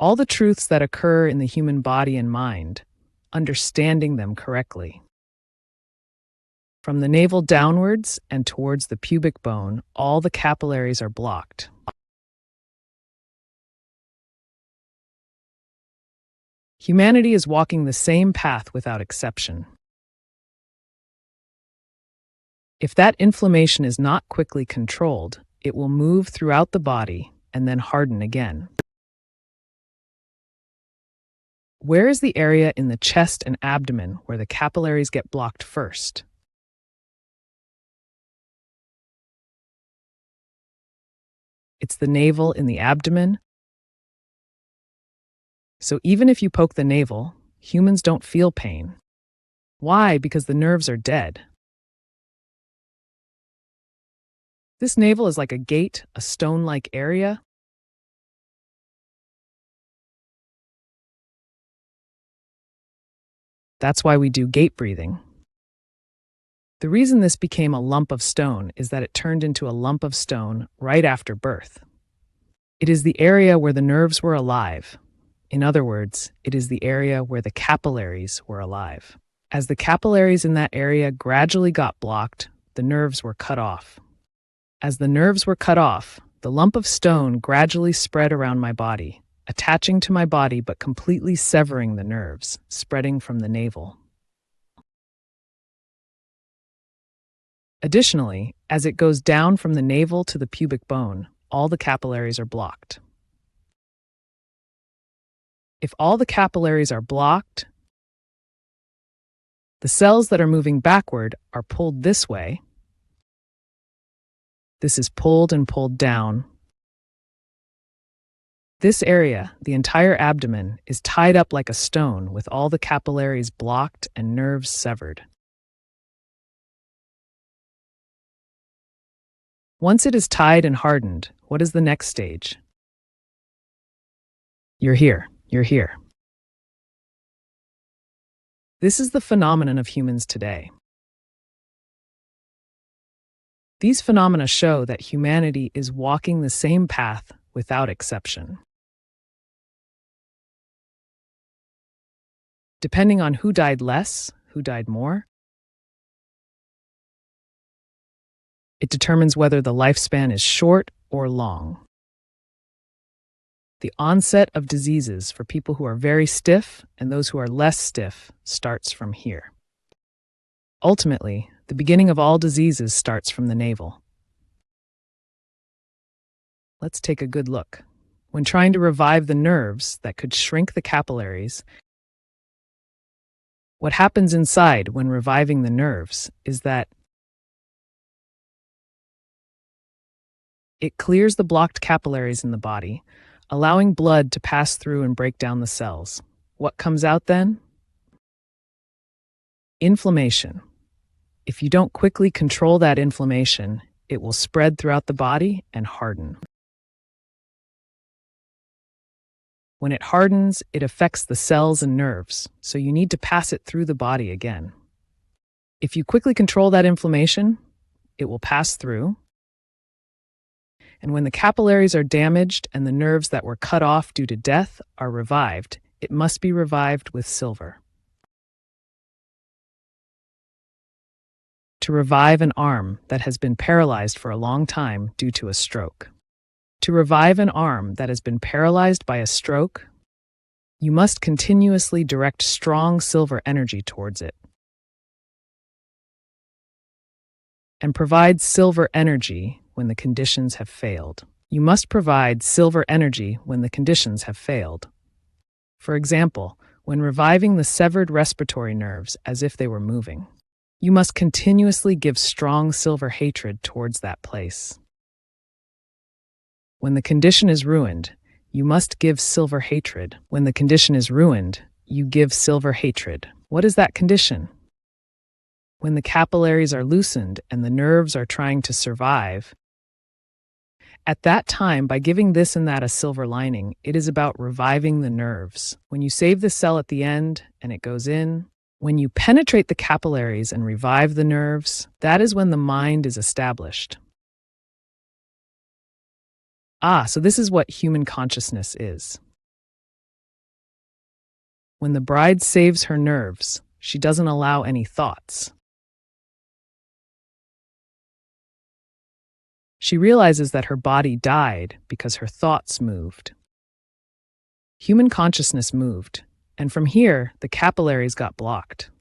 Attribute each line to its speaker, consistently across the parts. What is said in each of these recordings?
Speaker 1: All the truths that occur in the human body and mind, understanding them correctly. From the navel downwards and towards the pubic bone, all the capillaries are blocked. Humanity is walking the same path without exception. If that inflammation is not quickly controlled, it will move throughout the body and then harden again. Where is the area in the chest and abdomen where the capillaries get blocked first? It's the navel in the abdomen. So even if you poke the navel, humans don't feel pain. Why? Because the nerves are dead. This navel is like a gate, a stone-like area. That's why we do gate breathing. The reason this became a lump of stone is that it turned into a lump of stone right after birth. It is the area where the nerves were alive. In other words, it is the area where the capillaries were alive. As the capillaries in that area gradually got blocked, the nerves were cut off. As the nerves were cut off, the lump of stone gradually spread around my body, attaching to my body but completely severing the nerves, spreading from the navel. Additionally, as it goes down from the navel to the pubic bone, all the capillaries are blocked. If all the capillaries are blocked, the cells that are moving backward are pulled this way. This is pulled and pulled down. This area, the entire abdomen, is tied up like a stone with all the capillaries blocked and nerves severed. Once it is tied and hardened, what is the next stage? You're here. You're here. This is the phenomenon of humans today. These phenomena show that humanity is walking the same path without exception. Depending on who died less, who died more, it determines whether the lifespan is short or long. The onset of diseases for people who are very stiff and those who are less stiff starts from here. Ultimately, the beginning of all diseases starts from the navel. Let's take a good look. When trying to revive the nerves that could shrink the capillaries, what happens inside when reviving the nerves is that it clears the blocked capillaries in the body, allowing blood to pass through and break down the cells. What comes out then? Inflammation. If you don't quickly control that inflammation, it will spread throughout the body and harden. When it hardens, it affects the cells and nerves, so you need to pass it through the body again. If you quickly control that inflammation, it will pass through. And when the capillaries are damaged and the nerves that were cut off due to death are revived, it must be revived with silver. To revive an arm that has been paralyzed for a long time due to a stroke. To revive an arm that has been paralyzed by a stroke, you must continuously direct strong silver energy towards it. And provide silver energy when the conditions have failed. You must provide silver energy when the conditions have failed. For example, when reviving the severed respiratory nerves as if they were moving, you must continuously give strong silver hatred towards that place. When the condition is ruined, you must give silver hatred. When the condition is ruined, you give silver hatred. What is that condition? When the capillaries are loosened and the nerves are trying to survive, at that time, by giving this and that a silver lining, it is about reviving the nerves. When you save the cell at the end and it goes in, when you penetrate the capillaries and revive the nerves, that is when the mind is established. So this is what human consciousness is. When the bride saves her nerves, she doesn't allow any thoughts. She realizes that her body died because her thoughts moved. Human consciousness moved, and from here, the capillaries got blocked.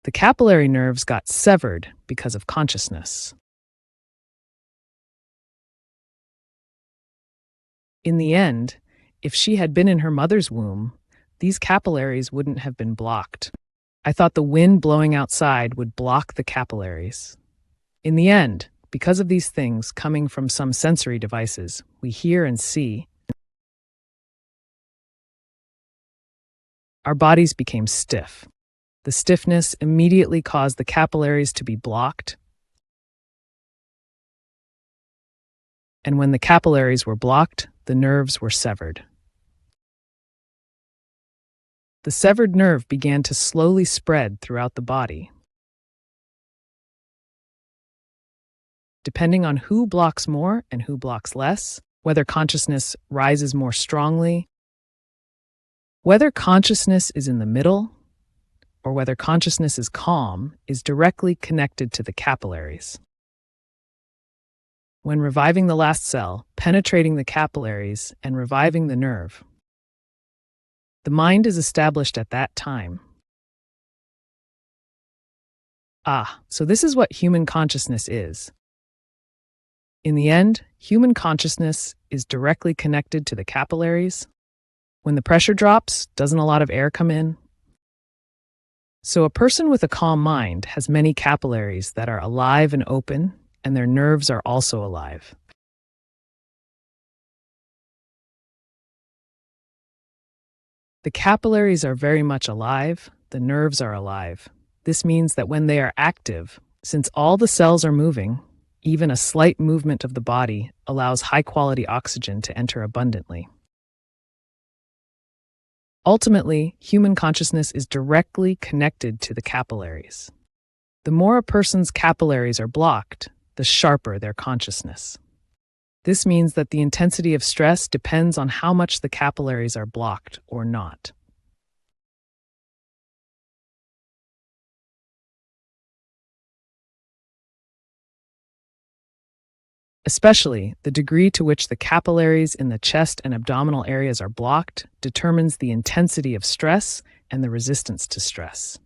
Speaker 1: The capillary nerves got severed because of consciousness. In the end, if she had been in her mother's womb, these capillaries wouldn't have been blocked. I thought the wind blowing outside would block the capillaries. In the end, because of these things coming from some sensory devices we hear and see, our bodies became stiff. The stiffness immediately caused the capillaries to be blocked. And when the capillaries were blocked, the nerves were severed. The severed nerve began to slowly spread throughout the body. Depending on who blocks more and who blocks less, whether consciousness rises more strongly, whether consciousness is in the middle, or whether consciousness is calm, is directly connected to the capillaries. When reviving the last cell, penetrating the capillaries, and reviving the nerve, the mind is established at that time. So this is what human consciousness is. In the end, human consciousness is directly connected to the capillaries. When the pressure drops, doesn't a lot of air come in? So a person with a calm mind has many capillaries that are alive and open, and their nerves are also alive. The capillaries are very much alive, the nerves are alive. This means that when they are active, since all the cells are moving, even a slight movement of the body allows high-quality oxygen to enter abundantly. Ultimately, human consciousness is directly connected to the capillaries. The more a person's capillaries are blocked, the sharper their consciousness. This means that the intensity of stress depends on how much the capillaries are blocked or not. Especially, the degree to which the capillaries in the chest and abdominal areas are blocked determines the intensity of stress and the resistance to stress.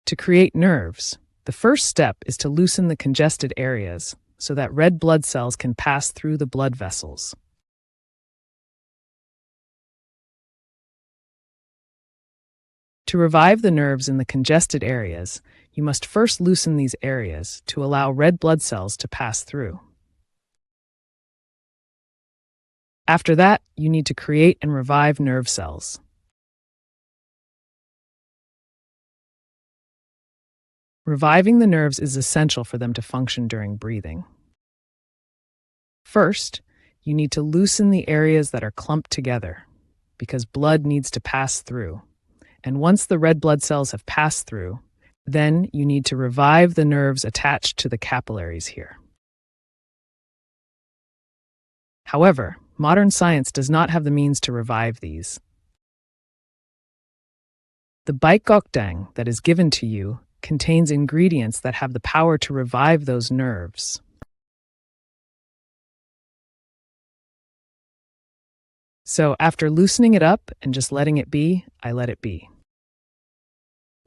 Speaker 1: To create nerves, the first step is to loosen the congested areas so that red blood cells can pass through the blood vessels. To revive the nerves in the congested areas, you must first loosen these areas to allow red blood cells to pass through. After that, you need to create and revive nerve cells. Reviving the nerves is essential for them to function during breathing. First, you need to loosen the areas that are clumped together, because blood needs to pass through. And once the red blood cells have passed through, then you need to revive the nerves attached to the capillaries here. However, modern science does not have the means to revive these. The baikokdang that is given to you contains ingredients that have the power to revive those nerves. So after loosening it up and just letting it be, I let it be.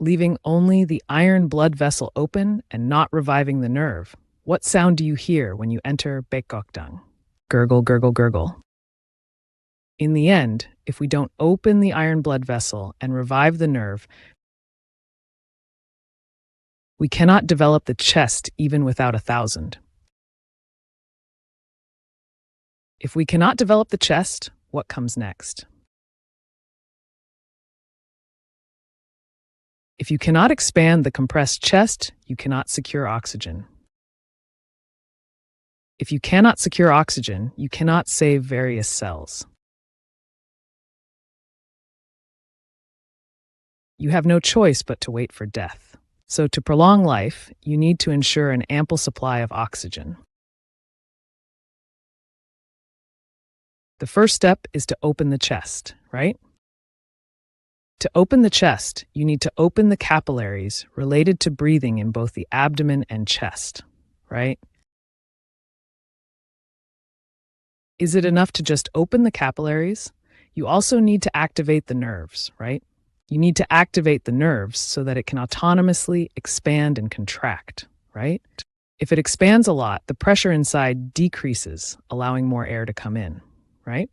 Speaker 1: Leaving only the iron blood vessel open and not reviving the nerve, what sound do you hear when you enter baikokdang? Gurgle, gurgle, gurgle. In the end, if we don't open the iron blood vessel and revive the nerve, we cannot develop the chest even without 1,000. If we cannot develop the chest, what comes next? If you cannot expand the compressed chest, you cannot secure oxygen. If you cannot secure oxygen, you cannot save various cells. You have no choice but to wait for death. So to prolong life, you need to ensure an ample supply of oxygen. The first step is to open the chest, right? To open the chest, you need to open the capillaries related to breathing in both the abdomen and chest, right? Is it enough to just open the capillaries? You also need to activate the nerves, right? You need to activate the nerves so that it can autonomously expand and contract, right? If it expands a lot, the pressure inside decreases, allowing more air to come in, right?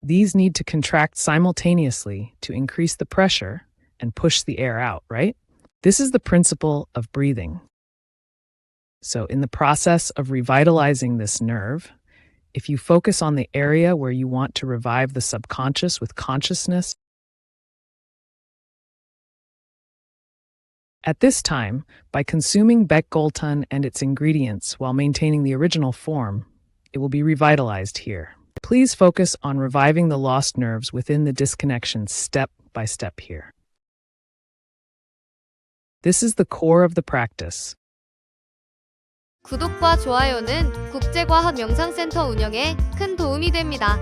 Speaker 1: These need to contract simultaneously to increase the pressure and push the air out, right? This is the principle of breathing. So, in the process of revitalizing this nerve, if you focus on the area where you want to revive the subconscious with consciousness, at this time, by consuming Beck-Golton and its ingredients while maintaining the original form, it will be revitalized here. Please focus on reviving the lost nerves within the disconnection step by step here. This is the core of the practice.
Speaker 2: 구독과 좋아요는 국제과학명상센터 운영에 큰 도움이 됩니다.